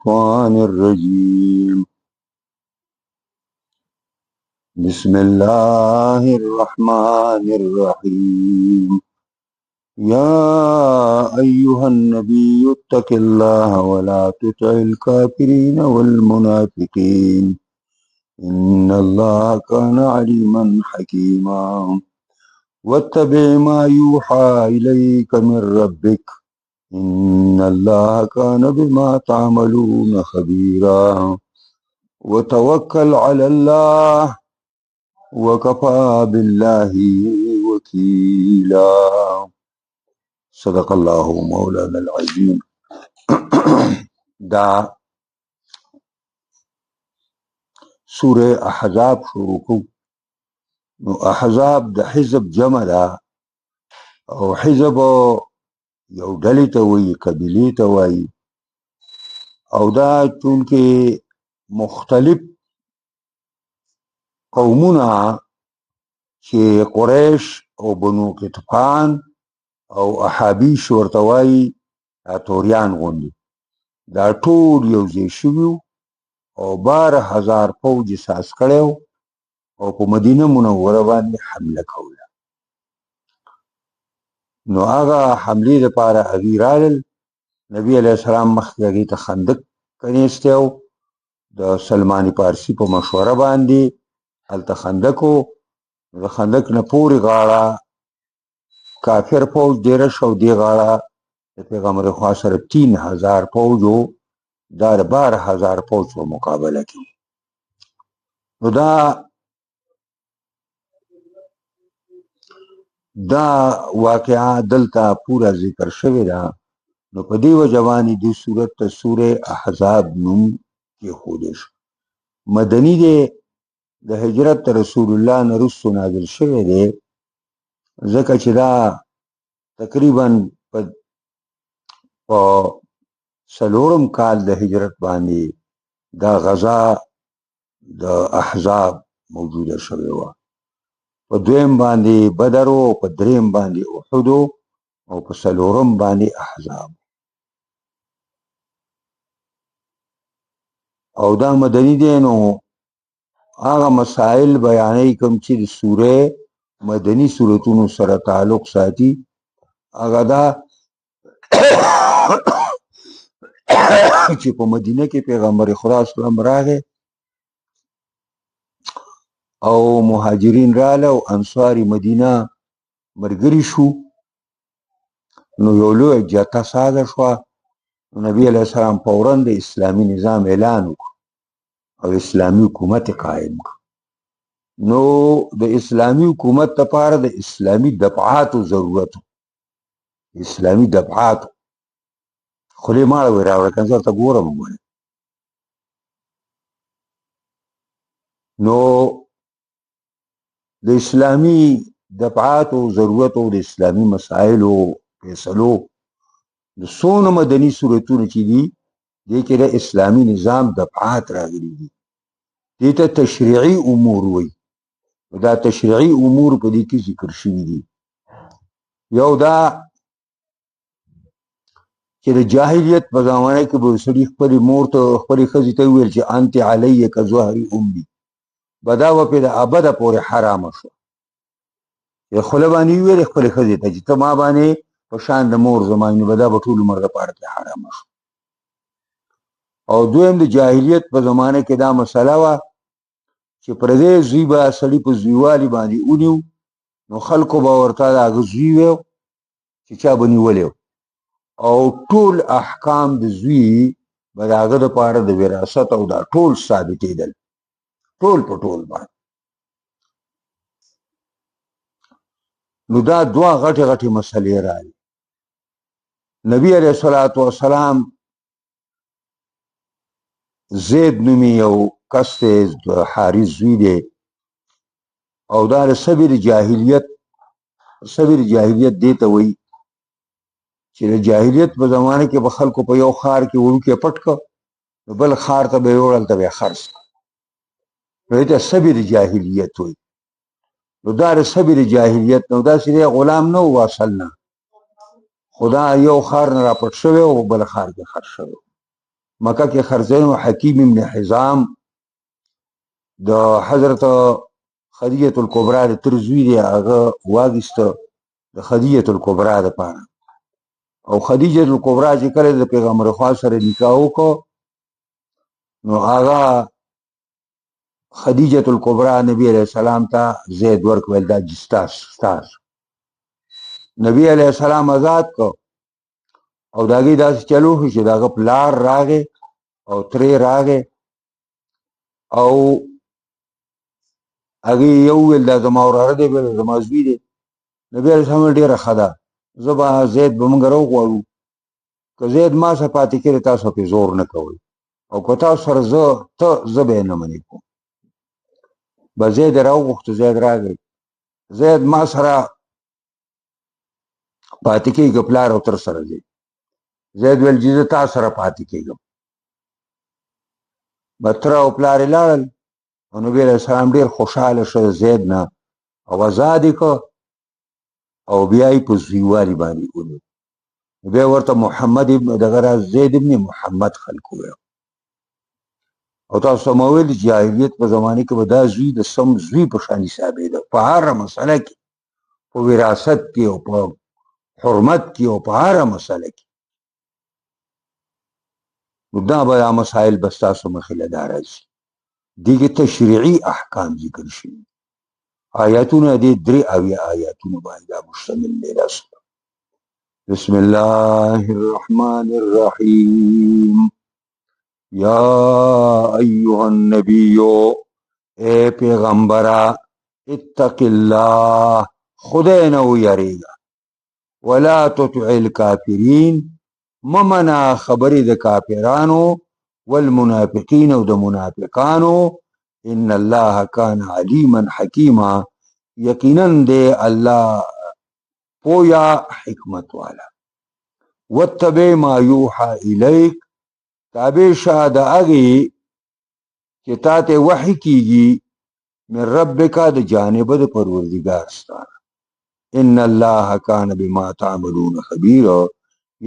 الشيطان الرجيم. بسم الله الرحمن الرحيم. يا أيها النبي اتق الله ولا تطع الكافرين والمنافقين إن الله كان عليما حكيما. واتبع ما يوحى إليك من ربك إن الله كان بما تعملون خبيرا. وتوكل على الله وكفى بالله وكيلا. صدق الله مولانا العظيم. دا سورة احزاب شروع کو. نو احزاب د حزب جمع ده، او حزب یو ډلې ته وایي، قبیلې ته وایي، او دا چونکې مختلف قومونه چې قریش او بنو قطفان او احابیش ورته وایي، توریان غوندې، دا ټول یو ځای شوي او 12,000 پوځ یې ساز کړی او په مدینه منوره باندې حمله کوله. نو هغه حملې دپاره هغوی رالل. نبي علیه السلام مخکې هغوی ته خندق کنیستی و، د سلمان فارسي په مشوره باندې هلته خندق و. د خندق نه پورې غاړه کافر پوځ ډېره شه او دې غاړه د پیغمبر خوا سره 3,000 پوځ و، دا د 12,000 پوځ په مقابله کې. نو دا واقعه دلته پوره ذکر شوې ده. نو په دې وجه باندې دې صورت ته سوره احزاب نوم کېښودی شو. مدني دی، د هجرت رسول الله نه وروستو نازل شوی دی، ځکه چې دا تقریبا په 4م کال د هجرت باندې دا غزا د احزاب موجوده شوې وه. په 2م باندې بدر و، په 3م باندې احد او په 4م باندې احزاب. او دا مدني دی. نو هغه مسائل بیانوي کوم چې د سوره مدني سورتونو سره تعلق ساتي. هغه دا چې په مدینه کې پیغمبر خدا اسلام راغی او مهاجرین راله او انصاری مدینه ملګري شو، نو یو لویه جته سازه شوه. نبی علیه السلام فوراً د اسلامي نظام اعلان وکړ او اسلامي حکومت قائم کړ. نو د اسلامي حکومت لپاره د اسلامي دفعاتو ضرورت و. اسلامي دفعاتو خولې ماړه وې راوړه، که زه ورته ګورم وګورې. نو د اسلامي دفعاتو ضرورت او د اسلامي مسایلو فیصلو د څونه مدني صورتونه چې دي، دې کې د اسلامي نظام دفعات راغلي دي. دې ته تشریعي امور وایي. دا تشریعي امور په دې کې ذکر شوي دي. یو دا چې د جاهلیت په زمانه کې به سړي خپلې مور ته، خپلې ښځې ته وویل چې انت علیه که ظهر امي، به دا به پرې د ابده پورې حرامه شوه. خوله باندې وویل خپلې ښځې ته چې ته ما باندې په شان د مور زما، نو به دا به ټول عمر دپاره پرې حرامه شوه. او دویم د جاهلیت په زمانه کې دا مسله وه چې پردی زوی به سړي په زویوالي باندې ونیو، نو خلکو به ورته د هغه زوی ویو چې چا به نیولی، او ټول احکام د زوی به د هغه دپاره د وراثت او دا ټول ثابتېدل، ټول په ټول باندې. نو دا دوه غټې غټې مسلې راغلي. نبی علیه الصلاة والسلام زید نومي یو کس دی، د حارث زوی دی، او دا د صبر جاهلیت دې ته وایي چې د جاهلیت په زمانه کې به خلکو په یو ښار کې وړوکی پټ کړ، نو بل ښار ته به یې وړل، ته به یې خرڅ کړ. نو دې ته صبر جاهلیت وایي. نو دا د صبر جاهلیت نو داسې دی، غلام نه و اصل نه، خو دا یو ښار نه راپټ شوی او بل ښار کې خرڅ شوی. مکه کې خرڅین حکیم ابن حزام د حضرت خدیجه الکبرى د تر زوی دی هغه واغسته د خدیجه الکبرى د پاره او خدیجه الکبرى چې کله د پیغمبر خوا سره نکاح وکړ نو هغه خدیجه الکبرى نبی علیہ السلام ته زید ورکول دا جستاس نبی علیہ السلام آزاد کو او داګه داس چلو چې داګه پلار راغې او ترې راغې او هغه یو ول د زما وراره دی بل زما زوی دی نبی علیہ السلام ډیره خدا زبا زید بمنګ راو غواړو که زید ما څخه پاتې کړي تاسو په زور نه کوي او که تاسو سره زه ته زبې نه منې کوم به زید راو غوښته زید راغی زید ما سره پاتې کېږي پلار او تر سره دی زید ویل چې زه تا سره پاتې کېږم به تر او پلار یې لاړل او نبي علیه السلام ډېر خوشحاله شو زید نه او ازاد یې کړ او بیا یې په زویوالي باندې ونیو بیا ورته محمد دغه راز زید ابن محمد خلق ویل او تاسو ما ویل جاهلیت په زمانه کې به دا زوی د سم زوی په شان حسابېده په هر مسله کې په وراثت کې او په حرمت کې او په هر مسله کې دا به مسائل بس تاسو مخې له دا راځي دغه تشریعي احکام ذکر شوي آیاتونه دې درې اویا آیاتونه باندې دا مشتمل دی بسم الله الرحمن الرحیم یا ایها النبی اے پیغمبرا اتق الله خدای نه ویریږه ولا تطع الكافرین ممنا خبرې د کافرانو والمنافقین او د منافقانو ان الله کان علیما حکیما یقینا دی الله پویا حکمت والا واتبع ما یوحى الیک تابع شه د هغې چې تا ته وحی کیږي من ربک د جانب د پروردګار ستا ان الله کان بما تعملون خبیر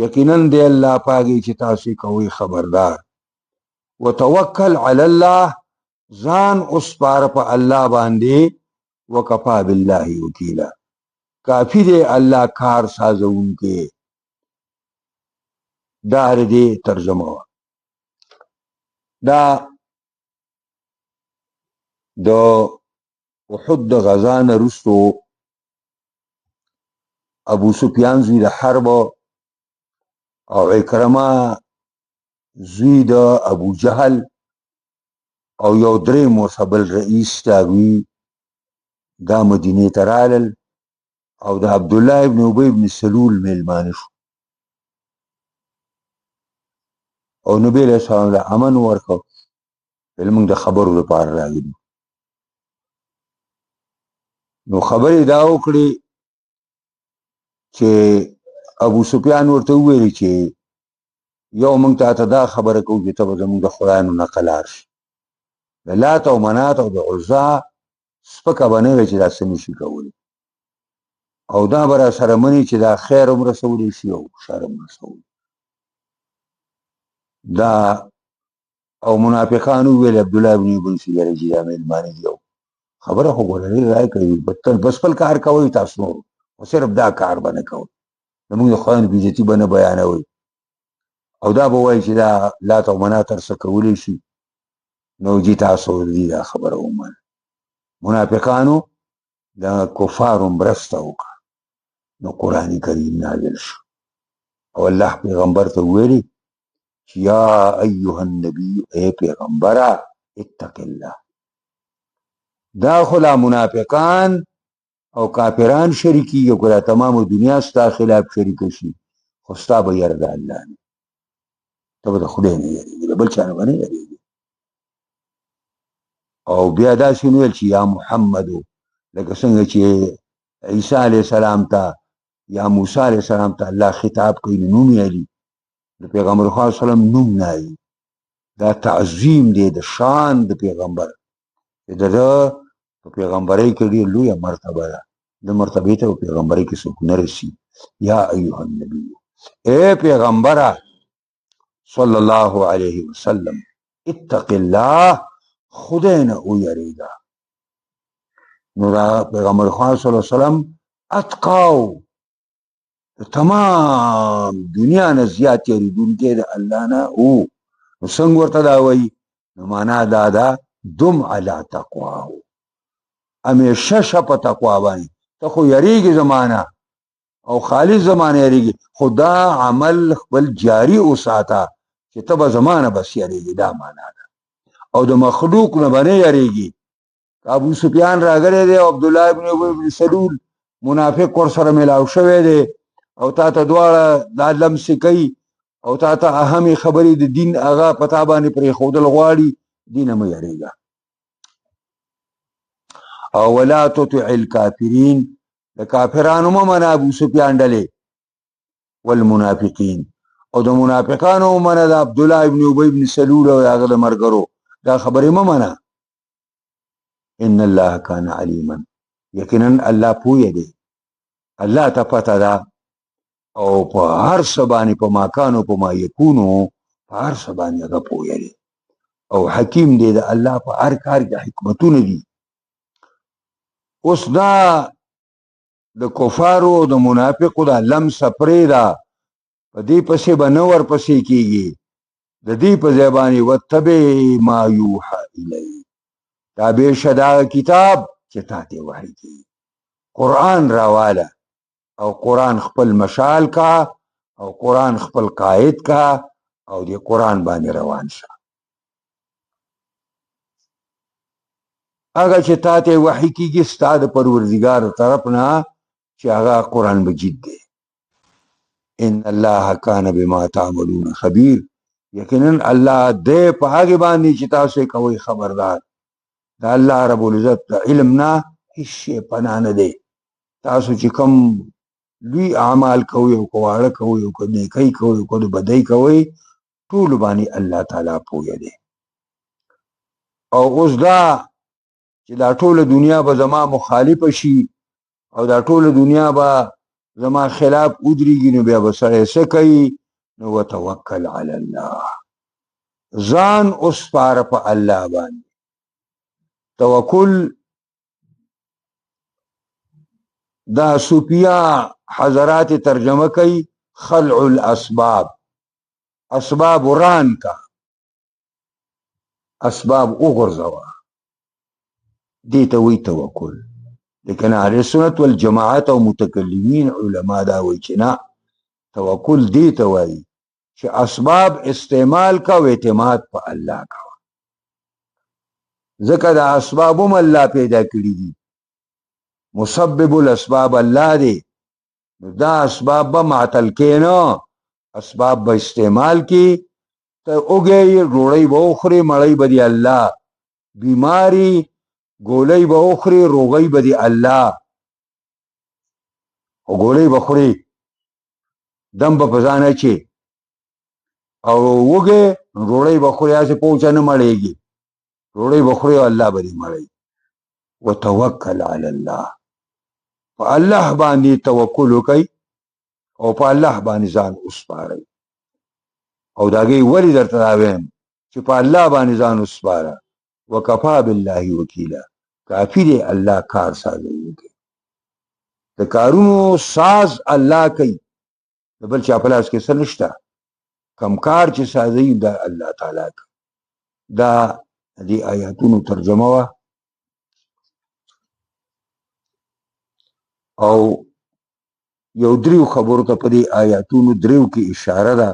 یقینا دی الله پاګی چې تاسو کوي خبردار وتوکل علی الله ځان اوس پار په الله باندې وکفا بالله وکیلا کافی دی الله کار سازونکې دا دې ترجمه دا د احد د غزا نه وروستو ابو سفیان زوی د حرب او عکرمه زوی د ابو جهل او یو دریم ورته بل رئیس تاوی دا مدینې ته رالل او د عبدالله ابن ابی ابن سلول میلمانه شو او نبی علیہ السلام له امن ورکړ موږ د خبرو لپاره راغلي نو خبرې دا وکړي چې ابو سفیان ورته وویل چې یو موږ ته دا خبره کوو چې ته به زموږ د خدایانو نه قلار شي د لات او منات او د عزا سپکه به نه وي چې دا څه نشي کولی او دا به را سره مني چې دا خیر هم رسولی شي او شر هم رسولی دا او منافقانو ویل عبدالله ابن ابي سلول چې دا میلمانه دي خبره خو ګورې راي کوي بس خپل کار کوي تاسو نور او صرف دا کار باندې کوي زموږ د خدایانو بېعزتي به نه بیانوي او دا به وایي چې دا لات او منات هر څه کولی شي نو جی تاسو دې دا خبره ومنه منافقانو د کفارو مرسته وکړه نو قرآن کریم نازل شو او الله پیغمبر ته ویلي چې یا ایها النبی اے پیغمبره اتق الله دا خو لا منافقان او کافران شریکیږي او که تمام دنیا ستا خلاف شریکه شي خو ستا به یره د الله نه ته به د خدای نه یریږي د بل چا نه به نه یریږي او بیا داسې ویل چې یا محمدو لکه څنګه چې عیسی علیه السلام ته یا موسی علیه السلام ته الله خطاب کوي نو نوم یې علي د پیغمبر خدا صلی الله علیه وسلم نوم نه علي دا تعظیم دی د شان د پیغمبر د ده په پیغمبرۍ کې ډېر لویه مرتبه ده د مرتبې ته په پیغمبرۍ کې څوک نه رسي یا ایها النبي اے پیغمبره صلی الله علیه وسلم اتق الله خدای نه ویریږه. نو دا پیغمبر خدا صلی الله علیه وسلم اتقاو تمام دنیا نه زیات یریدونکی د الله نه او نو څنګه ورته دا وایي نو معنا دا ده دم علی تقواه همیشه شه په تقوا باندې ته خو یریږي زمانه او خالص زمانه یریږي خدا عمل خپل جاری وساته چې ته به زمانه بس یریږي دا معنا ده او د مخلوق نه باندې یریږي. ابو سفیان راغلی دی او عبد الله ابن ابي بن سلول منافق ور سره ملاو شوی دی او تا ته دواړه دا لمس کوي او تا ته اهمې خبرې د دین هغه پتا باندې پرې ښودل غواړي دینه مه یریږه. او ولا تطع الکافرین د کافرانو مه منه ابو سفیان ډلې والمنافقین او د منافقانو منه د عبد الله ابن ابي بن سلول او هغه د مرګرو دا خبرې مه منه. ان الله کان علیما یقینا الله پوهه دی الله ته پته ده او په هر څه باندې په ما کانو په ما یکونو په هر څه باندې هغه پوهه دی او حکیم دی د الله په هر کار کې حکمتونه دي. اوس دا د کفارو او د منافقو دا لمس پرېږده په دې پسې به نه ورپسې کېږي د دې په ځای باندې واتبع ما یوحى الیک تابع شه دا کتاب چې تا ته وحی کېږي قرآن راواله او قرآن خپل مشال کا او قرآن خپل قائد کا او دې قرآن باندې روان شه. هغه چې تا ته وحی کېږي ستا د پروردګار طرف نه چې هغه قرآن مجید دی. ان الله کان بما تعملون خبیر یقینا الله دې په هغه باندې چې تاسو کوي خبردار. دا الله رب العزت علم نه هیڅ شی پناه نه دی. تاسو چې کوم لوی اعمال کوي او کوواړه کوي او نیکۍ کوي او بدۍ کوي ټول باندې الله تعالی پوهه دی. او اوس دا چې دا ټوله دنیا به زما مخالف شي او دا ټوله دنیا به زما خلاف ودرېږي نو بیا به سړی څه کوي نو وتوکل علی الله ځان وسپاره په الله باندې. توکل دا صوفیا حضرات ترجمه کوي خلع الاسباب اسباب وران کا اسباب وغورځوه دې ته وایي توکل. لیکن اهل سنت والجماعت او متکلمین علما دا وایي چې نه توکل دې ته وایي چې اسباب استعمال کا او اعتماد په الله کا ځکه دا اسباب هم الله پیدا کړي دي مسبب الاسباب الله دی. دا اسباب به معطل کې نه اسباب به استعمال کی ته اوږې ډوړۍ به وخورې مړۍ به دی الله بیماری ګولۍ به وخورې روغۍ به دی الله او ګولۍ به خورې دم به په ځان اچې او وږې ډوړۍ به خورې هسې پوچه نه مړېږي ډوړۍ به خورې او الله به دی مړی. وتوکل علی الله په الله باندې توکل وکئ او په الله باندې ځان وسپارئ. او دا هغې ولې درته دا ویم چې په الله باندې ځان وسپاره وکفا بالله وکیلا کافي دی الله کار سازوونکی. د کارونو ساز الله کوي د بل چا په لاس کې څه نشته کم کار چې سازوي دا الله تعالی کوي. دا دې آیاتونو ترجمه وه او یو دریو خبرو ته په دې آیاتونو دریو کې اشاره ده.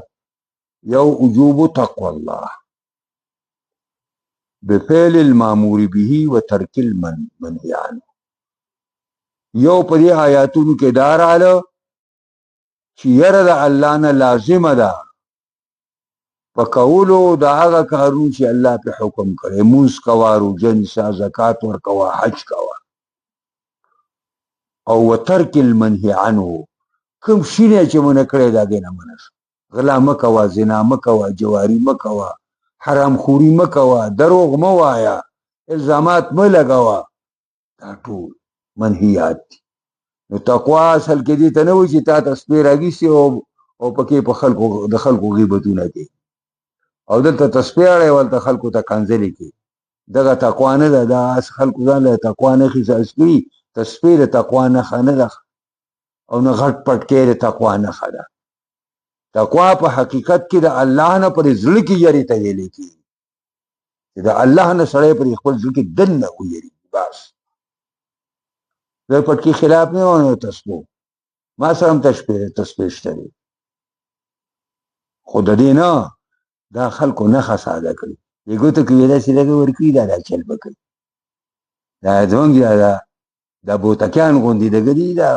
یو وجوب تقوى الله بفعل المامور به وترك المنهي عنه. یو په دې آیاتونو کې دا راغله چې یره د الله نه لازمه ده په کولو د هغه کارونو چې الله په حکم کړی مونځ کوه روژه نیسه زکات ورکوه حج کوه او وترک المنهي عنه کوم شی نه چې منع کړی دا دې نه منع شه. غلا مه کوه زنا مه کوه جواري مه کوه حرام خوري مه کوه دروغ مه وایه الزامات مه لګوه دا ټول منهیات دي. نو تقوا اصل کې دې ته نه وایي چې تا ته سپی راګیسي او پکې په خلکو د خلکو غیبتونه کوي او دلته تسبیح اړې ولته خلکو ته کنځلې کې دغه تقوا نه ده، دا خلکو ځان له تقوا نه خیساس کړي. تسبیح د تقوا نښه نه ده او نه غټ پټ کې د تقوا نښه ده. تقوا په حقیقت کې د الله نه پر زړه کې یری ته ویلې کېږي چې د الله نه سړی پر خپل زړه کې دننه ویری. بس د پټ کې خلاف نه ونه تسبیح ما سره هم تسبیح شته دی، خو د دې نه دا خلکو نښه ساده کړي. د ګوتو کې ویلی چې دغه ورکړي دا چل به کوي. دا زمونږ دا بوتکیان غوندې دغه دي، دا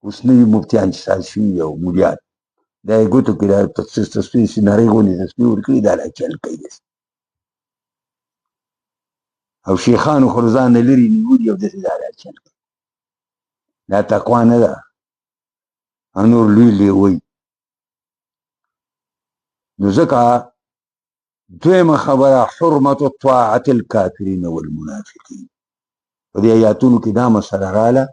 اوس نوي مفتیان چې ساز شوي دي او مولیان، دا یې ګوتو کې دا تسبیح نرۍ غوندې تسبیح ورکړي دا چل کوي داسې. او شیخانو خو له ځان نه لرې نیولي او داسې دا چل کوي. دا تقوا نه ده. نور لوی لیوی. نو ځکه دویمه خبره حرمت طاعت الکافرین والمنافقین. په دې آیاتونو کې دا مسله رااله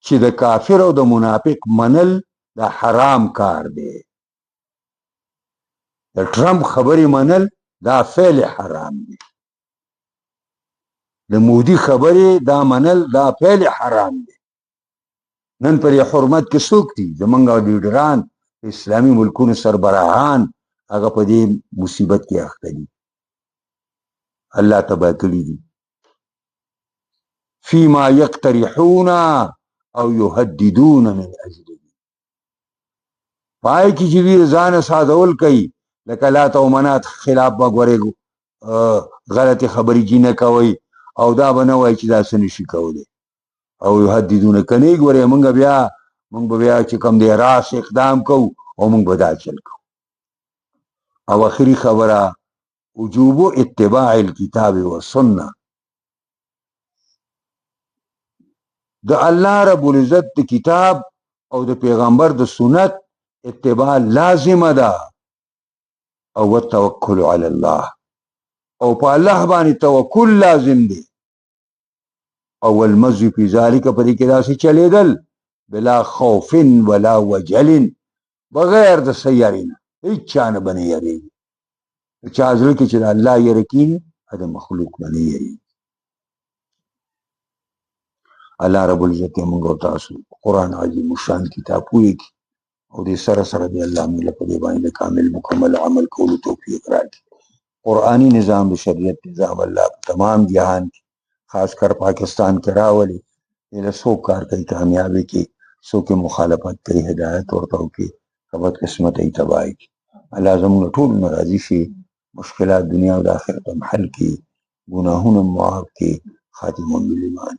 چې د کافر او د منافق منل دا حرام کار دی. د ټرمپ خبرې منل دا فعل حرام دی. د مودي خبرې دا منل دا فعل حرام دی. نن پر حرمت کې څوک دي؟ زمونږ لیډران اسلامي ملکونو سربراهان هغه په دې مصیبت کې اخته دي، الله تباه کړي دي. فيما يقترحون او يهددون من اجله. پای کې چې وی ځان سازول کوي لکه لات او منات خلاف وګوري غلطي خبرې جی نه کوي او دا به نه وایي چې دا څه نشي کولی او يهددون کني ګوري مونږ بیا چې کوم دی راس اقدام کوو او مونږ به دا چل کوو. او اخري خبره وجوب اتباع الكتاب والسنه. د الله رب العزت د کتاب او د پیغمبر د سنت اتباع لازمه ده. او التوکل علی الله، او په الله باندې توکل لازم دی. او المزي فی ذلک په دې کې داسې چلیدل بلا خوف ولا وجل، بغیر د سیارینه هیڅ چا نه بنې یریږي. چا زړه کې چې د الله یره کیني د مخلوق بنې یریږي. الله رب العزت موږ او تاسو قرآن عظیم الشان کتاب پوهې کی او دې سره سره دی الله موږ په دې باندې کامل مکمل عمل کولو توفیق راکړي. قرآنی نظام د شریعت نظام الله تمام جهان کې خاص کر پاکستان کې راولي. له څوک کار کوي کامیابی کې، څوک مخالفت کوي هدایت ورته وکړي، کبد قسمت ای تباہی کی. الله زموږ ټول ناراضي شي، مشکلات دنیا او د آخرت هم حل کړي، ګناهونه معاف کړي، خاتمه بالایمان.